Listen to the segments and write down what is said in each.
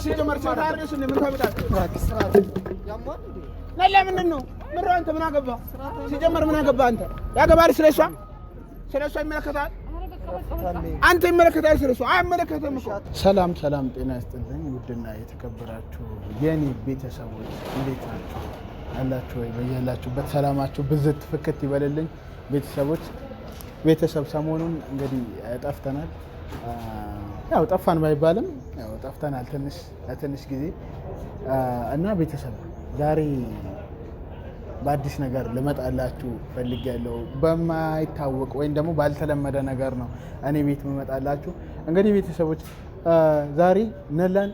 ሲጀመር ታርገሽ ምን ታመጣለህ? ያሟል ለምን ነው ምን አንተ ምን አገባ? ሲጀመር ምን አገባ አንተ? ያገባል ስለሷ ይመለከታል። አንተ ይመለከታል ስለሷ አይመለከተም እኮ። ሰላም ጤና ይስጥልኝ ውድና የተከበራችሁ የኔ ቤተሰቦች እንዴት ናችሁ? አላችሁ ወይ? በያላችሁበት ሰላማችሁ ብዝት ፍክት ይበልልኝ። ቤተሰብ ሰሞኑን እንግዲህ ጠፍተናል። ያው ጠፋን ባይባልም ያው ጠፍተናል ለትንሽ ጊዜ እና ቤተሰብ ዛሬ በአዲስ ነገር ልመጣላችሁ ፈልጌያለሁ። በማይታወቅ ወይም ደግሞ ባልተለመደ ነገር ነው እኔ ቤት ልመጣላችሁ። እንግዲህ ቤተሰቦች ዛሬ ነላን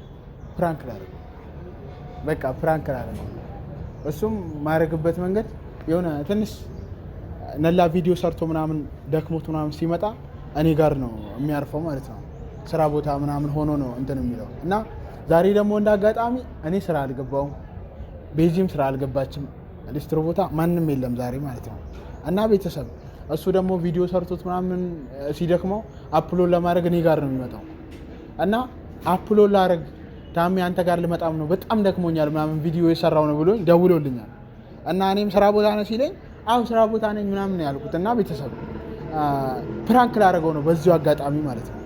ፕራንክ ላደርገው፣ በቃ ፕራንክ ላደርገው። እሱም ማድረግበት መንገድ የሆነ ትንሽ ነላ ቪዲዮ ሰርቶ ምናምን ደክሞት ምናምን ሲመጣ እኔ ጋር ነው የሚያርፈው ማለት ነው። ስራ ቦታ ምናምን ሆኖ ነው እንትን የሚለው እና ዛሬ ደግሞ እንዳጋጣሚ እኔ ስራ አልገባውም፣ ቤጂም ስራ አልገባችም። ሊስትሮ ቦታ ማንም የለም ዛሬ ማለት ነው። እና ቤተሰብ እሱ ደግሞ ቪዲዮ ሰርቶት ምናምን ሲደክመው አፕሎድ ለማድረግ እኔ ጋር ነው የሚመጣው እና አፕሎድ ላደርግ ታሚ አንተ ጋር ልመጣም ነው በጣም ደክሞኛል ምናምን ቪዲዮ የሰራው ነው ብሎኝ ደውሎልኛል። እና እኔም ስራ ቦታ ነው ሲለኝ አሁን ስራ ቦታ ነኝ ምናምን ነው ያልኩት። እና ቤተሰብ ፕራንክ ላደርገው ነው በዚሁ አጋጣሚ ማለት ነው።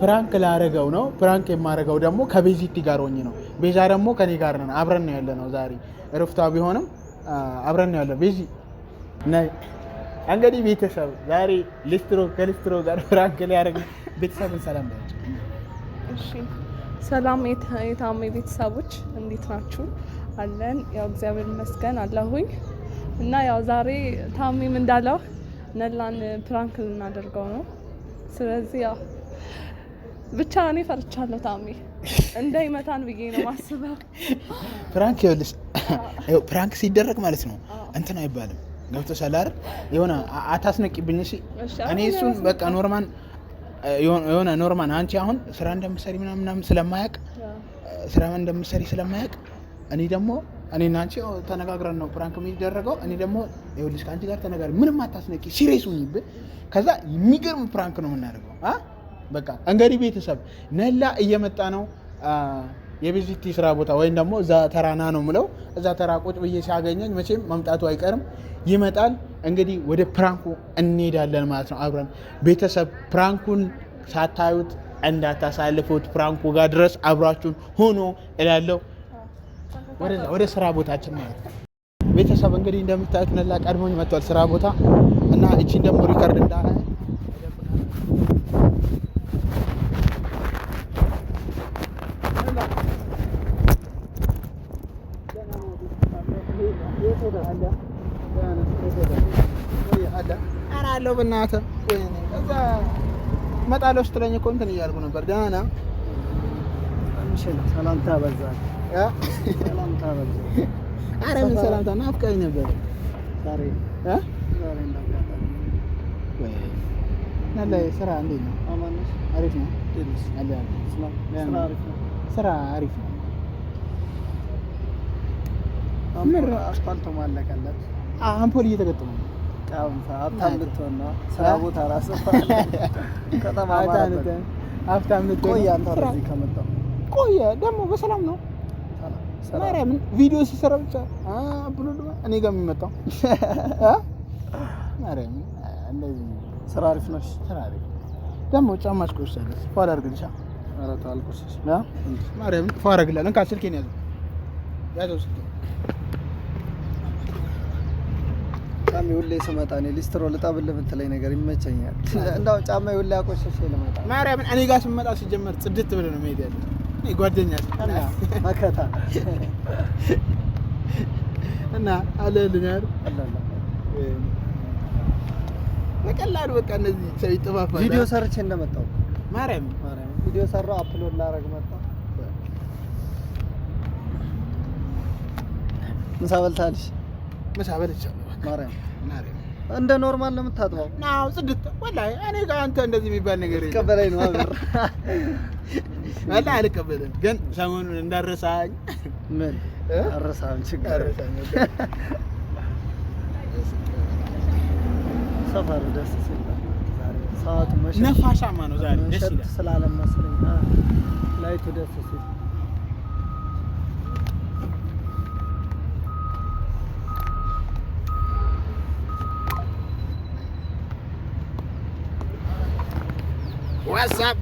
ፕራንክ ላደርገው ነው። ፕራንክ የማደርገው ደግሞ ከቤዚቲ ጋር ሆኜ ነው። ቤዛ ደግሞ ከኔ ጋር ነን፣ አብረን ነው ያለ ነው። ዛሬ እረፍቷ ቢሆንም አብረን ነው ያለ። ቤዚ ነይ እንግዲህ ቤተሰብ ዛሬ ከሊስትሮ ጋር ፕራንክ ሊያደርግ ቤተሰብን ሰላም ናቸው። እሺ ሰላም የታሜ ቤተሰቦች እንዴት ናችሁ? አለን ያው እግዚአብሔር ይመስገን አለሁኝ። እና ያው ዛሬ ታሜም እንዳለው ነላን ፕራንክ ልናደርገው ነው። ስለዚህ ያው ብቻ እኔ ፈርቻለሁ ታሜ እንዳይመታን ብዬ ነው ማስበው። ፕራንክ ይኸውልሽ፣ ፕራንክ ሲደረግ ማለት ነው እንትን አይባልም። ገብቶሻል አይደል? የሆነ አታስነቂብኝ እሺ። እኔ እሱን በቃ ኖርማል አንቺ አሁን ስራ እንደምትሰሪ ምናምን ስለማያውቅ እኔ ደግሞ እኔና አንቺ ተነጋግረን ነው ፕራንክ የሚደረገው። እኔ ደግሞ ይኸውልሽ ከአንቺ ጋር ተነጋግረን ምንም አታስነቂ ሲሪየስ ሁኚብን። ከዛ የሚገርም ፕራንክ ነው የምናደርገው። በቃ እንግዲህ ቤተሰብ ነላ እየመጣ ነው የቤዚቲ ስራ ቦታ ወይም ደግሞ እዛ ተራና ነው ምለው። እዛ ተራ ቁጭ ብዬ ሲያገኘኝ መቼም መምጣቱ አይቀርም ይመጣል። እንግዲህ ወደ ፕራንኩ እንሄዳለን ማለት ነው አብረን። ቤተሰብ ፕራንኩን ሳታዩት እንዳታሳልፉት፣ ፕራንኩ ጋር ድረስ አብራችሁን ሆኖ እላለሁ። ወደ ስራ ቦታችን ማለት ነው ቤተሰብ። እንግዲህ እንደምታዩት ነላ ቀድሞኝ መጥቷል ስራ ቦታ እና እቺን ደግሞ ሪከርድ እንዳለ አራለው በእናትህ ወይኔ እዛ መጣለው ስትለኝ እኮ እንትን እያልኩ ነበር። ደህና ነህ? ሰላምታ በዛ። ኧረ ምን ሰላምታ ናፍቀኝ ነበር ዛሬ እንዳጋጣሚ። ስራ እንዴት ነው? አሪፍ ነው። ስራ አሪፍ ነው። አስፋልቶ ማለቀለት አምፖል እየተገጠመ ነው። ሀብታም ልትሆን ነው ስራ ቦታ እራስህ ከተማ ማለት ሀብታም ልትሆን። ቆየ አንተ እዚህ ከመጣሁ ቆየ ደግሞ በሰላም ነው ማርያምን ቪዲዮ ሲሰራ ብቻ አፕሎድ እኔ ጋር የሚመጣው ማርያምን። እንደዚህ ስራ አሪፍ ነው። ስራ አሪፍ ደግሞ ጫማሽ ቆይሻለሽ ፏል አድርግልሻ። ኧረ ተው አልቆሽሽ ማርያምን ፏል አድርግልሻለሁ። እንካ ስልኬን ያዘው ስልኬን ጫማ ሁሌ ስመጣ እኔ ሊስትሮ ልጣብልህ የምትለኝ ነገር ይመቸኛል። እንዳው ጫማ ሁሌ አቆሸሽ ልመጣ ማርያምን። እኔ ጋር ስመጣ ሲጀመር ጽድት ብለህ ነው መሄድ ያለው። እኔ ጓደኛ መከታ እና አለልኛል በቀላሉ በቃ እነዚህ ሰው ይጠፋፋል። ቪዲዮ ሰርቼ እንደመጣሁ ማርያምን ቪዲዮ ሰራው አፕሎድ ላደርግ መጣሁ። ምሳ በልታለሽ? ምሳ በልቻለሁ ማርያም እንደ ኖርማል ነው የምታጥበው? ናው ጽድት ወላሂ። እኔ ጋር አንተ እንደዚህ የሚባል ነገር የለም። ቀበለኝ ነው አብር ወላሂ አልቀበልም። ግን ሰሞኑን እንዳረሳኝ ምን አረሳኝ ችግር ሰፈር ደስ ሲል ሰዓቱ ነፋሻማ ነው ዛሬ ደስ መሸት ይላል። ስላለም መስለኝ ላይቱ ደስ ሲል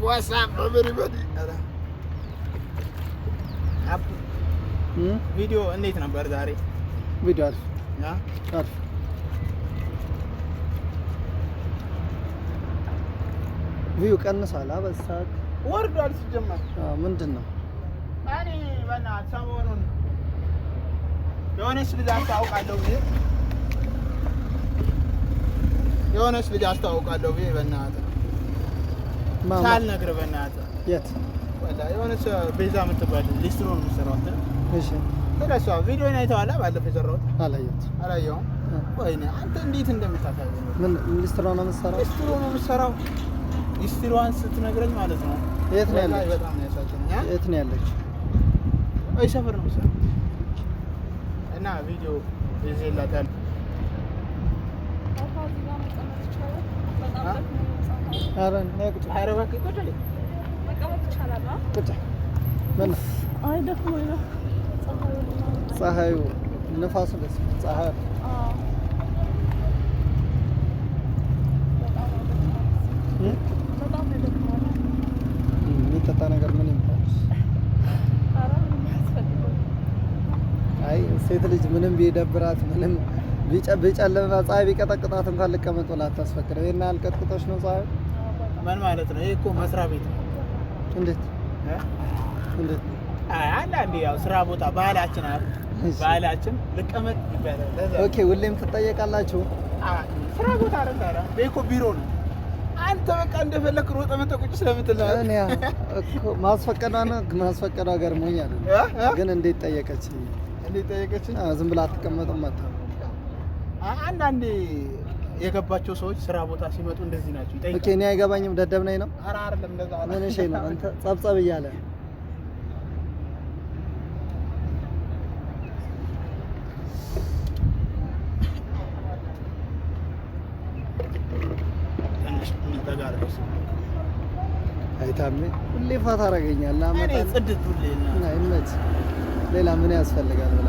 What's up everybody? ቪዲዮ እንዴት ነበር ዛሬ? ቪዲዮ አሪፍ አሪፍ ቪው ቀንሷል። በሰዓት ወርዷል ሲጀመር። ምንድን ነው እኔ በእናትህ ሰሞኑን የሆነች ልጅ አስተዋውቃለሁ ብዬ በእናትህ ሳልነግርህ በእናትህ የት የሆነች ቤዛ የምትባል ሊስትሮ ነው የምትሰራው። እሺ ስለሷ ቪዲዮን አይተዋላ? ባለፈው የሰራሁት አላየሁም። ወይኔ አንተ እንዴት እንደምታሳይ ምን ሊስትሮ ነው የምትሰራው? ሊስትሮዋን ስትነግረኝ ማለት ነው። የት ነው ያለች? በጣም ነው ያሳዝነኝ። የት ነው ያለች? ወይ ሰፈር ነው የምትሰራው እና ቪዲዮ ይዤላታል። ኧረ ነቁጥ አይረባክ ይቆጨኝ መቀመጥ ይቻላል። ቁጭ ምን አይ ደክሞኝ ነው። ፀሐዩ ንፋሱ ደስ ፀሐዩ በጣም ነው ደክሞኝ። የሚጠጣ ነገር ምን ይምጣል? ኧረ ምንም አያስፈልግም። አይ ሴት ልጅ ምንም ቢደብራት ምንም ቢጨልምና ፀሐይ ቢቀጠቅጣት እንኳን ልቀመጥ ብላ አታስፈቅድም። ይሄን ያህል ቀጥቅጦሽ ነው ፀሐዩ? ምን ማለት ነው? ይሄ እኮ መስሪያ ቤት ነው። እንዴት አይ አንዳንዴ ያው ስራ ቦታ ባህላችን አይደል? ባህላችን ልቀመጥ ይባላል። ኦኬ ሁሌም ትጠየቃላችሁ? ስራ ቦታ አይደል? ይሄ እኮ ቢሮ ነው። አንተ በቃ እንደፈለክ ሮጠ መጠቁጭ ስለምትል ነው። እኔ እኮ ማስፈቀዷ ገርሞኝ አይደል? ግን እንዴት ጠየቀች? ዝም ብላ አትቀመጥም መጣ። አንዳንዴ የገባቸው ሰዎች ስራ ቦታ ሲመጡ እንደዚህ ናቸው ይጠይቃሉ። ኦኬ እኔ አይገባኝም። ደደብ ነኝ ነው? ኧረ አይደለም እንደዛ አለ። ምን እሺ ነው አንተ ጸብጸብ እያለ አይታሜ ሁሌ ፋታ አደረገኛል። እኔ ጽድት ሁሌ እና ይመች ሌላ ምን ያስፈልጋል ብላ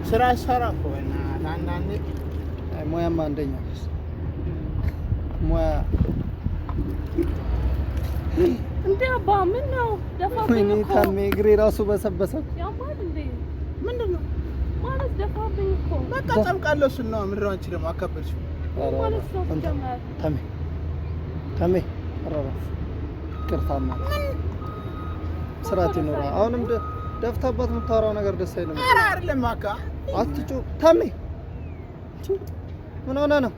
ስራ ሰራ እኮ እና አንዳንዴ ሙያማ አንደኛ ሙያ እንዴ አባ ምን ነው ደፋብኝ እኮ ታሜ እግሬ ራሱ በሰበሰ ያማል እንዴ ምንድን ነው ማለት ደፋብኝ እኮ በቃ ጨምቃለሁ። እሱን ነው ምንድን ነው አንቺ ደግሞ አከበድሽው ማለት ነው ጀመረ ታሜ አራራ ቅርታማ ስራት ይኖራ አሁንም ደፍታባት የምታወራው ነገር ደስ አይልም። ኧረ አይደለም አካ አትጩ ታሜ ምን ሆነ ነው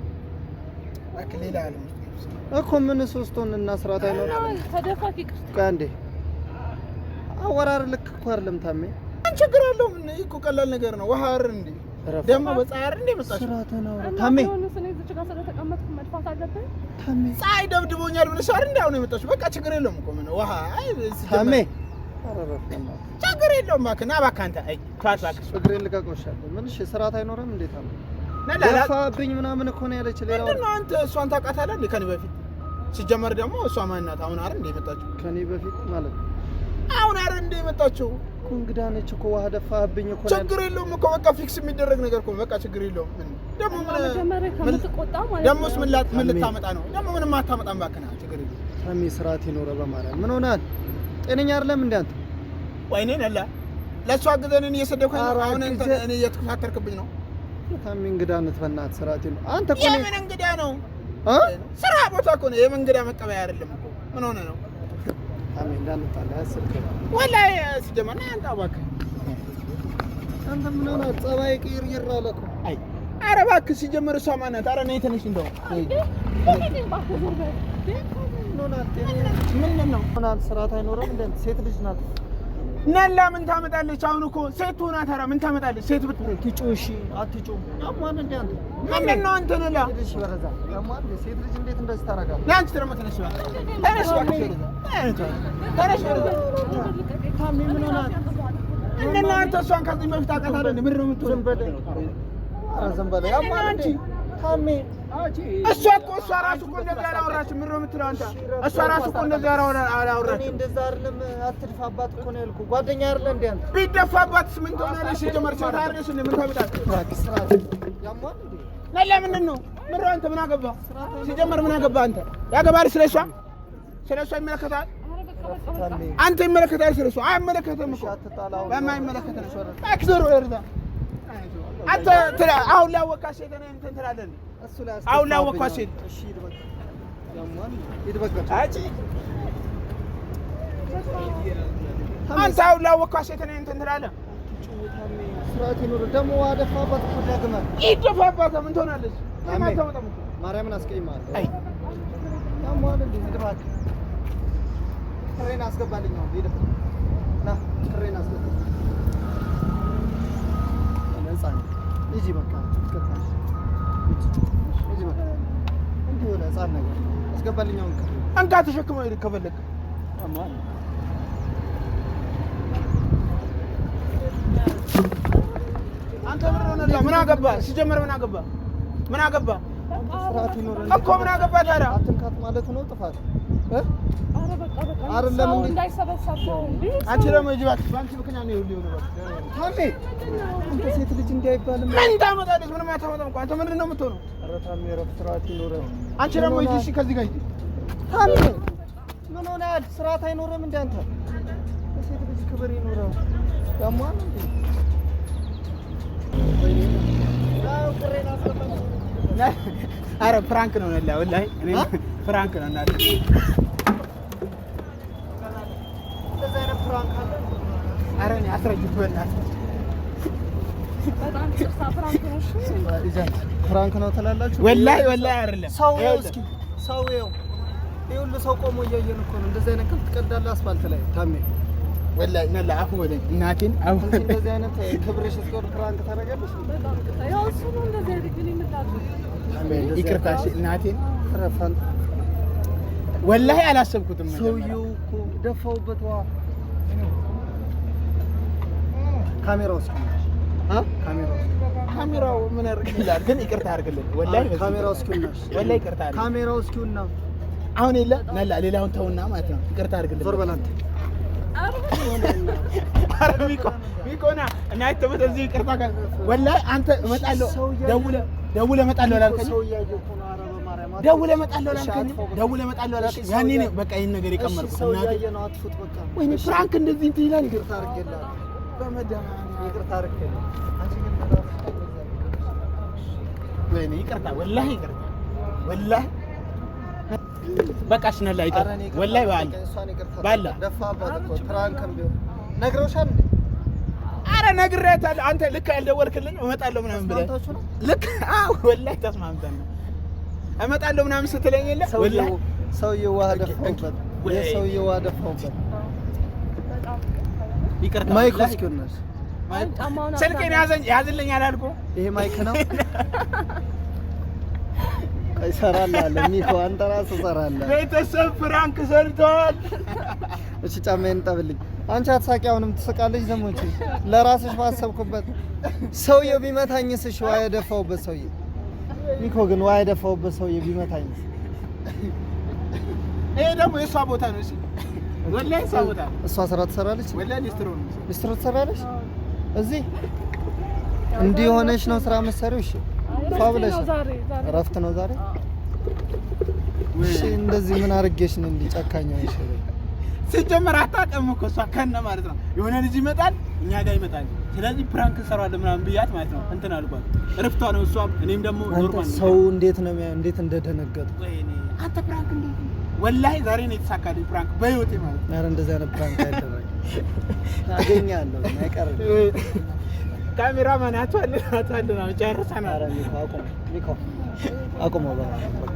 በቃ ሌላ አለ እኮ ምን ሶስቱን እና ስራት አይኖርም። ተደፋቂ ቅርታ ካንዴ አወራር ልክ እኮ አይደለም ታሜ ምን ችግር አለው? ምን እኮ ቀላል ነገር ነው። ውሃ አይደል እንዴ ደግሞ በፀሐይ አይደል እንዴ መጣሽ? ስራት ነው ታሜ እኔ እዚህ ጋር ስለተቀመጥኩ መጥፋት አለብኝ። ታሜ ፀሐይ ደብድቦኛል ብለሽ አይደል እንዴ አሁን የመጣሽው? በቃ ችግር የለውም እኮ ምን ውሃ አይ ታሜ ችግር የለውም እባክህ ና እባክህ አንተ አይ ቷት እባክህ እግሬን ልቀቆሻል። ምን እሺ ስራት አይኖርም እንዴ ታሜ ደፋብኝ ምናምን እኮ ነው ያለች። ሌላው ምንድን ነው አንተ እሷን ታውቃታለህ እንዴ ከኔ በፊት? ሲጀመር ደግሞ እሷ ማን ናት? አሁን አይደል እንዴ የመጣችው? ከኔ በፊት ማለት ነው። አሁን አይደል እንዴ የመጣችው? እኮ እንግዳ ነች እኮ ውሃ ደፋብኝ እኮ። ችግር የለውም እኮ በቃ ፊክስ የሚደረግ ነገር እኮ በቃ ችግር የለውም። ደግሞ ምን ተቆጣ ማለት ደሞስ ምን ልታመጣ ነው? ደግሞ ምንም አታመጣም እባክህ ና ችግር የለውም። ታሜ ስርዓት ይኖረ በማርያም ምን ሆናል? ጤነኛ አይደለም እንዴ አንተ? ወይኔ ነላ ለሷ አግዘን እኔ እየሰደብኩኝ ነው። አሁን እኔ እየተከታተልክብኝ ነው። ታሜ እንግዳነት በእናትህ ስርዓት ይኖር። አንተ እኮ የምን እንግዳ ነው? ስራ ቦታ እኮ ነው። የመንገዳ መቀበያ አይደለም እኮ። ምን ሆነ ነው? ታሜ እንዳንጣላ ያስልከ ወላሂ ሲጀመር ና አንተ እባክህ አንተ ምን ሆነ? ጸባይ ቅይር አለ እኮ። አይ ኧረ እባክህ ሲጀመር እሷ ማን ናት? ኧረ ነይ ትንሽ እንደው ምንድን ነው? ስርዓት አይኖርም እንዴ? ሴት ልጅ ናት። ነላ ምን ታመጣለች? አሁን እኮ ሴት ሆና ታራ ምን ታመጣለች? ሴት ብትሆን ትጮሽ አትጮም ያማን እንደ አንተ ምንድን ነው አንተ ነላ ልጅ በረዛ ያማን ሴት ልጅ እንዴት እንደዚህ ታረጋለህ? ያንቺ ደግሞ ተነሽ ታሜ ምን ሆናል? ምንድን ነው አንተ እሷን ከዚህ በፊት አውቃታለሁ እንዴ? ምንድን ነው የምትሆነው? ዝም በለ ኧረ ዝም በለ ያማን እንዴ ታሜ እሷ ራሱ እኮ እንደዚህ አላወራችም። ምንድን ነው የምትለው አንተ? እሷ ራሱ እኮ እንደዚህ አላወራችም። እኔ እንደዛ አይደለም አትድፋባት እኮ ነው ያልኩህ። ጓደኛ አይደለ እንዴ አንተ? ቢደፋባትስ ምን ትሆናለሽ? ሲጀመር ሴት አይደለሽ እንዴ? ምን ታመጣለሽ? ያማን እንዴ ነላ ምንድን ነው? ምንድን ነው አንተ ምን አገባ? ሲጀመር ምን አገባ አንተ? ያገባል ስለሷ ይመለከታል። አንተ ይመለከታል ስለሷ አይመለከትም እኮ በማይመለከት ነው። አክዘሩ እርዳ አንተ አሁን ላወቃሽ ሴት ነኝ እንትን ትላለህ። አሁን ላወቃሽ ሴት እሺ ይድበቅ ያማን ይድበቅ አጪ አንተ አሁን ላወቃሽ ሴት ነኝ እንትን ትላለህ። ስርዓት ይኑር ደግሞ አደፋባት እኮ ደግመህ ይደፋባት ምን ትሆናለች? ማርያምን አስቀይማለሁ። አይ ያማን እንዴ ይድበቅ ትሬን አስገባልኝ ነው ይድበቅ ና ትሬን አስገባልኝ ነፃ ልጅ በቃ ትከታሽ ልጅ በቃ እንዲሁ ነፃ ነገር አስገባልኝ አሁን አንተ ተሸክመው ይልክ ከፈለክ አማን አንተ ምን አገባ? ሲጀመር ምን አገባ? ስርዓት ይኖር እኮ ምን አገባ ታዲያ? አትንካት ማለት ነው ጥፋት አረ በቃ አይደለም እንዴ እንዳይሰበሰበው እንዴ አንቺ ደግሞ ይጅባት ባንቺ ምክንያት ነው ይሁን ነው ታሜ አንተ ሴት ልጅ እንዳይባልም ምን ታመጣለች? ምንም አታመጣም እኮ አንተ ምንድን ነው የምትሆነው? ኧረ ታሜ ረፍ ስርዓት ይኖር አንቺ ደግሞ ይጂ እሺ ከዚህ ጋር ይጂ ታሜ ምን ሆነሃል? ስርዓት አይኖርም እንዴ አንተ? ሴት ልጅ ክብር ይኖረው ያሟል እንዴ አረ ፍራንክ ነው ነላ ወላሂ እኔ ፍራንክ ነው እናት እንደዛ አይነት ፍራንክ አለ። አረ እኔ አስረጅት በእናትህ በጣም ጽፋ ፍራንክ ነው። እሺ ፍራንክ ነው ትላላችሁ? ወላሂ አይደለም ሰው እስኪ ሰው ይሄ ሁሉ ሰው ቆሞ እያየን እኮ ነው። እንደዛ አይነት ከፍት ቀዳለ አስፋልት ላይ ታሜ ወላሂ ነላ አፉ ወለኝ እናቴን አፉ እንደዚህ አይነት ክብርሽ እስኪወርድ ፍራንክ ታደርጋለሽ? በጣም ያው እሱ ነው እንደዚህ አይደል ይመጣሉ። ይቅርታሽ እናቴን ረፋን ወላሂ አላሰብኩትም። ሰውዬው እኮ ደፋውበት ዋ ካሜራው እስኪ ካሜራው ምን ያርግልሃል? ግን ይቅርታ አድርግልን ወላሂ ካሜራው እስኪውናሽ ወላሂ ይቅርታ አድርግ። ካሜራው እስኪውና አሁን የለ ነላ ሌላውን ተውና ማለት ነው። ይቅርታ አድርግልን። ዞር በላንተ አረ ሚቆና እና አይተመት እዚህ ይቅርታ ጋር ወላሂ አንተ እመጣለሁ ደውለህ እመጣለሁ አላልከኝም? ደውለህ እመጣለሁ አላልከኝም? ያኔ ነው በቃ ይሄን ነገር የቀመርኩት እናቴ። ወይኔ ፍራንክ እንደዚህ እንትን ይላል። ይቅርታ አድርጌልሃለሁ በመድኃኒዓለም ይቅርታ አድርጌልሃለሁ። ወይኔ ይቅርታ ወላሂ ይቅርታ ወላሂ በቃ ሽነላ ይቅርታ ወላሂ ባላ ደፋባት እኮ ፍራንክም ቢሆን ነግረውሻል። አረ ነግሬያታለሁ። አንተ ልክ ያልደወልክልኝ እመጣለሁ ምናምን ብለህ ልክ ወላሂ ተስማምተን ነው እመጣለሁ ምናምን ስትለኝ የለ ወላሂ ሰውዬው ውሃ ደፋውበት የሰውዬው ውሃ ደፋውበት። ይቅርታ ማይክ እስኪውናሽ ስልኬን ያዝልኝ አላልኩህ? ይሄ ማይክ ነው ይሰራል አለ ሚኮ አንተ ራስህ ሰራለህ። ቤተሰብ ፍራንክ ሰርተዋል። እሺ ጫማዬን ጠብልኝ። አንቺ አትሳቂ። አሁንም ትስቃለች። ደግሞ እንጂ ለራስሽ ባሰብኩበት ሰውዬው ቢመታኝስ? እሺ ዋይ የደፋውበት ሰውዬ ሚኮ ግን ዋይ የደፋውበት ሰውዬ ቢመታኝስ? ይሄ ደግሞ የእሷ ቦታ ነው። እሺ ወላሂ የእሷ ቦታ ነው። እሷ ስራ ትሰራለች። ወላሂ ሊስትሮ ትሰራለች። እዚህ እንዲህ ሆነሽ ነው ስራ መሰሪው? እሺ ፋብለሽ እረፍት ነው ዛሬ። እሺ እንደዚህ ምን አድርጌሽ ነው እንዲህ ጨካኝ ነሽ? ሲጀመር አታውቅም እኮ እሷ ከነ ማለት ነው። የሆነ ልጅ ይመጣል እኛ ጋር ይመጣል። ስለዚህ ፕራንክ እንሰራለን ምናምን ብያት ማለት ነው እንትን አልኳት። እረፍቷ ነው እሷም እኔም ደግሞ ኖርማል ነው። ሰው እንዴት ነው እንዴት እንደደነገጡ። ወይኔ አንተ ፕራንክ እንዴት ነው? ወላሂ ዛሬ ነው የተሳካልኝ ፕራንክ በህይወቴ ማለት ነው። ኧረ እንደዚህ አይነት ፕራንክ አይደረግም። አገኛለሁ አይቀርም። ካሜራማን አቷል ነው ጨርሰናል። ኧረ ሚኮ አቁም፣ ሚኮ አቁም በቃ